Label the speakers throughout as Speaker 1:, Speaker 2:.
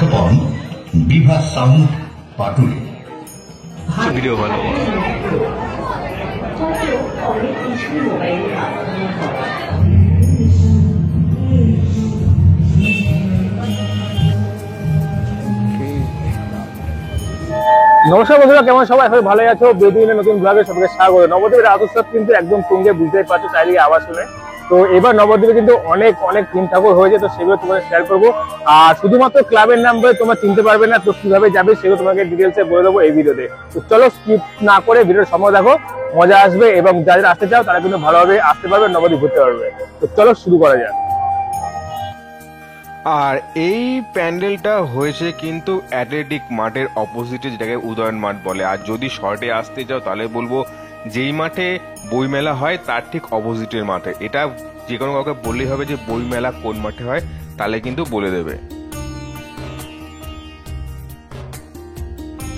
Speaker 1: বিজ্ঞাপন বিভা sound Patuli.
Speaker 2: Video ভালো
Speaker 3: নমস্কার বন্ধুরা, কেমন সবাই ভালো আছো? বেদুইনের নতুন ব্লগে সবাইকে স্বাগত। নবদ্বীপের আদর্শত কিন্তু একদম তুঙ্গে, বুঝতেই পারছো, চারিদিকে আওয়াজ শুনে। তো এবার নবদ্বীপে কিন্তু অনেক অনেক তিন ঠাকুর হয়েছে, তো সেগুলো তোমাদের শেয়ার করবো। আর শুধুমাত্র ক্লাবের নাম বলে তোমরা চিনতে পারবে না, তো কিভাবে যাবে সেগুলো তোমাকে ডিটেলসে বলে দেবো এই ভিডিওতে। তো চলো স্কিপ না করে ভিডিওর সময় দেখো, মজা আসবে। এবং যারা আসতে চাও তারা কিন্তু ভালোভাবে আসতে পারবে, নবদ্বীপ ঘুরতে পারবে। তো চলো শুরু করা যাক।
Speaker 2: আর এই প্যান্ডেলটা হয়েছে কিন্তু অ্যাথলেটিক মাঠের অপোজিটে, যেটাকে উদয়ন মাঠ বলে। আর যদি শর্টে আসতে যাও তাহলে বলবো যেই মাঠে বইমেলা হয় তার ঠিক অপোজিটের মাঠে। এটা যে কোনো কাউকে বললেই হবে যে বইমেলা কোন মাঠে হয়, তাহলে কিন্তু বলে দেবে।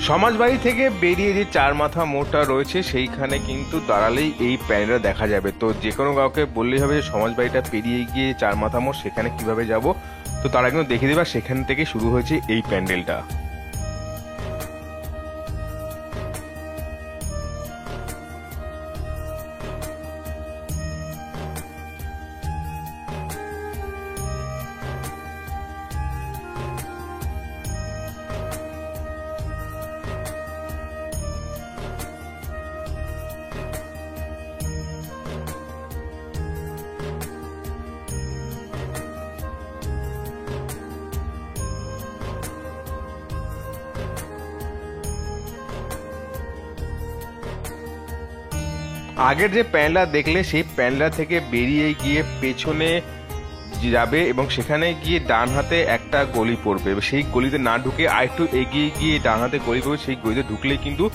Speaker 2: সমাজবাড়ি থেকে বেরিয়ে যে চার মাথা মোড়টা রয়েছে সেইখানে কিন্তু দাঁড়ালেই এই প্যান্ডেলটা দেখা যাবে। তো যে কোনো কাউকে বললেই হবে যে সমাজবাড়িটা পেরিয়ে গিয়ে চার মাথা মোড়, সেখানে কিভাবে যাব, তো তারা কিন্তু দেখিয়ে দেবে। সেখান থেকে শুরু হয়েছে এই প্যান্ডেলটা। আগের যে প্যান্ডেলটা দেখলে সেই প্যান্ডেলটা থেকে বেরিয়ে গিয়ে পেছনে যাবে এবং সেখানে গিয়ে ডান হাতে একটা গলি পড়বে। সেই গলিতে না ঢুকে আরেকটু এগিয়ে গিয়ে ডান হাতে গলি পড়বে, সেই গলিতে ঢুকলেই কিন্তু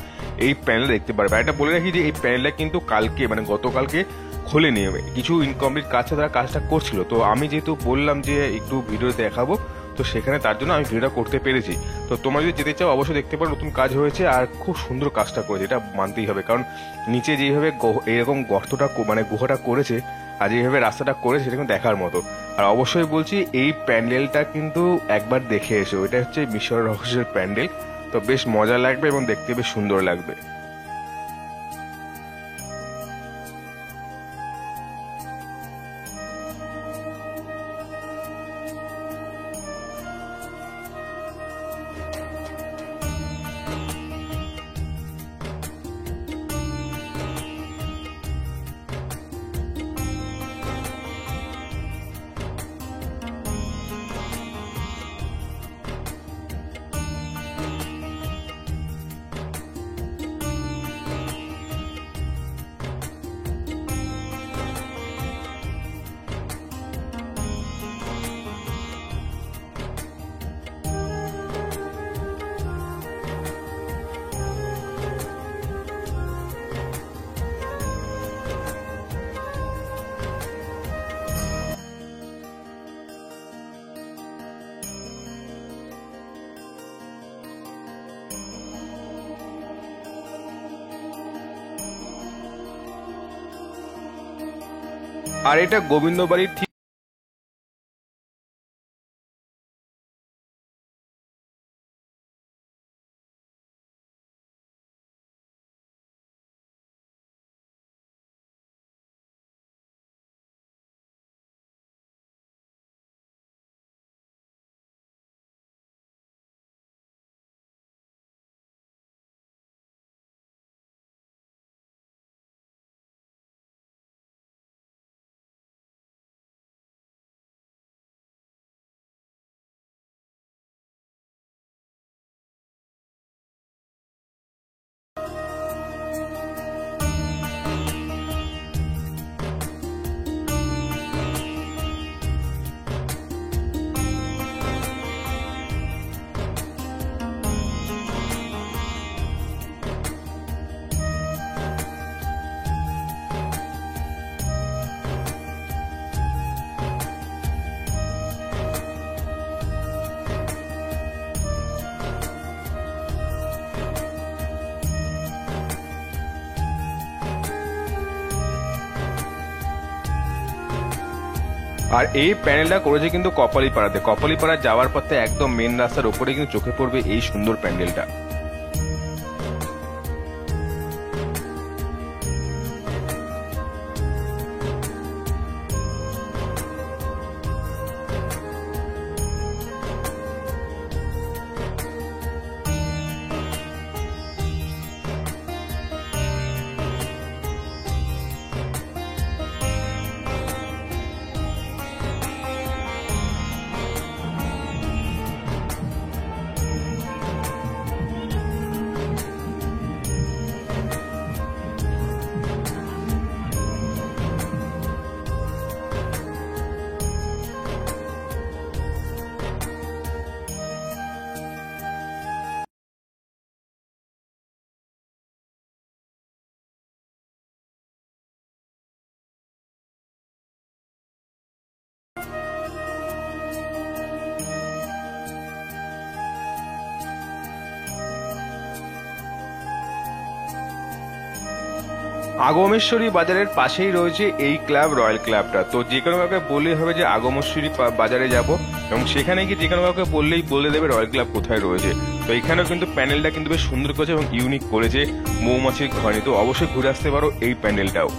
Speaker 2: এই প্যান্ডেল দেখতে পারবে। এটা বলে রাখি যে এই প্যান্ডেলটা কিন্তু কালকে মানে গতকালকে খুলে নিয়ে কিছু ইনকমপ্লিট কাজ তারা কাজটা করছিল। তো আমি যেহেতু বললাম যে একটু ভিডিও দেখাবো, তো সেখানে তার জন্য আমি ভিডিওটা করতে পেরেছি। তো তোমরা যদি যেতে চাও অবশ্যই দেখতে পারো, নতুন কাজ হয়েছে আর খুব সুন্দর কাজটা করেছে, এটা মানতেই হবে। কারণ নিচে যেভাবে এরকম গর্তটা মানে গুহাটা করেছে আর যেভাবে রাস্তাটা করেছে সেটা কিন্তু দেখার মতো। আর অবশ্যই বলছি এই প্যান্ডেলটা কিন্তু একবার দেখে এসো। এটা হচ্ছে মিশর রহস্যের প্যান্ডেল, তো বেশ মজা লাগবে এবং দেখতে বেশ সুন্দর লাগবে। আর এটা গোবিন্দবাড়ির আর এই প্যান্ডেলটা করেছে কিন্তু কপালীপাড়াতে। কপালীপাড়া যাওয়ার পথে একদম মেন রাস্তার ওপরে কিন্তু চোখে পড়বে এই সুন্দর প্যান্ডেলটা। আগমেশ্বরী বাজারের পাশেই রয়েছে এই ক্লাব, রয়্যাল ক্লাবটা। তো যে কোনো কাউকে বললেই হবে যে আগমেশ্বরী বাজারে যাব, এবং সেখানে গিয়ে যে কোনো কাউকে বললেই বলে দেবে রয়্যাল ক্লাব কোথায় রয়েছে। তো এখানেও কিন্তু প্যান্ডেলটা কিন্তু বেশ সুন্দর করেছে এবং ইউনিক করেছে, মৌমাছির ঘর নিয়ে। তো অবশ্যই ঘুরে আসতে পারো এই প্যান্ডেলটাও।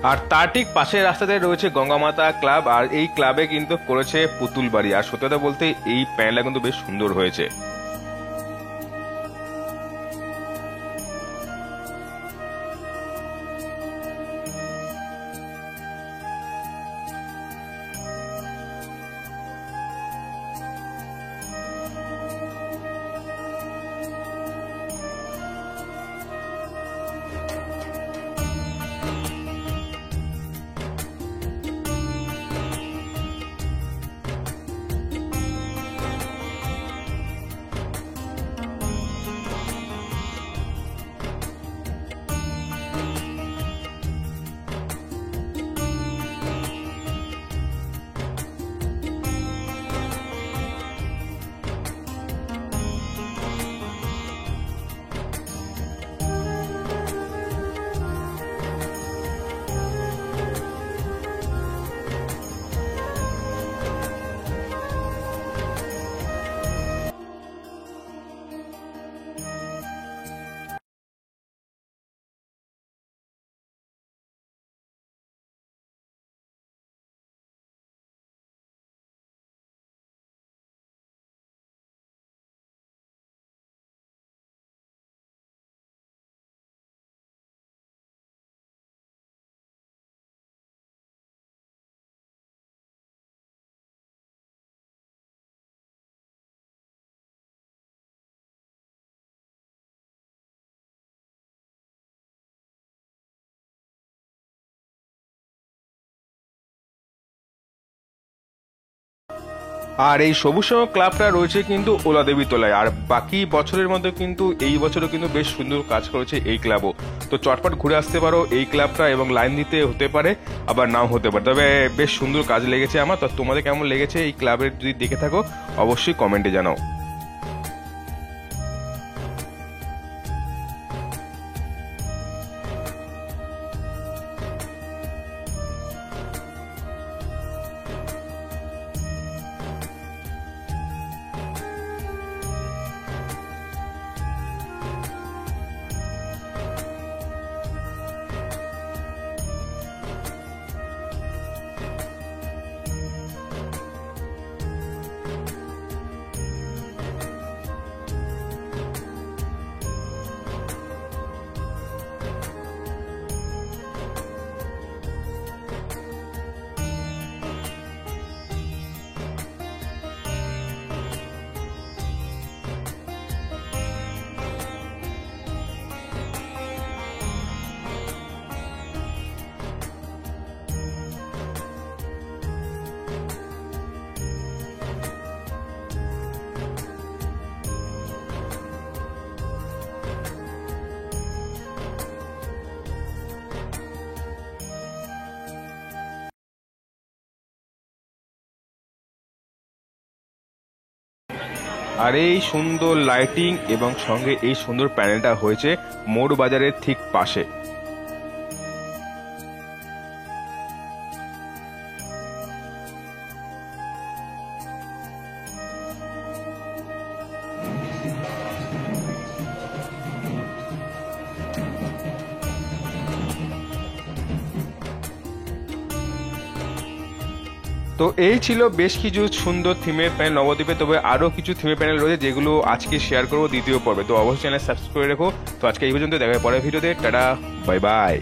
Speaker 2: আর তার ঠিক পাশের রাস্তাতে রয়েছে গঙ্গামাতা ক্লাব, আর এই ক্লাবে কিন্তু করেছে পুতুল বাড়ি। আর সত্যি কথা বলতে এই প্যান্ডেলটা কিন্তু বেশ সুন্দর হয়েছে। আর এই সবুজ সংঘ ক্লাবটা রয়েছে কিন্তু ওলাদেবী তলায়। আর বাকি বছরের মধ্যে কিন্তু এই বছরও কিন্তু বেশ সুন্দর কাজ করেছে এই ক্লাবও। তো চটপট ঘুরে আসতে পারো এই ক্লাবটা, এবং লাইন দিতে হতে পারে আবার নাও হতে পারে, তবে বেশ সুন্দর কাজ লেগেছে আমার। তো তোমাদের কেমন লেগেছে এই ক্লাবের যদি দেখে থাকো অবশ্যই কমেন্টে জানাও। আর এই সুন্দর লাইটিং এবং সঙ্গে এই সুন্দর প্যানেলটা হয়েছে মোড় বাজারের ঠিক পাশে। তো এই ছিল বেশ কিছু সুন্দর থিমের প্যানেল নবদ্বীপে, তবে আরো কিছু থিমের প্যানেল রয়েছে যেগুলো আজকে শেয়ার করবো দ্বিতীয় পর্বে। তো অবশ্যই চ্যানেল সাবস্ক্রাইব করে রেখো। তো আজকে এই পর্যন্ত, দেখা হয় পরের ভিডিওতে। Tata, bye bye.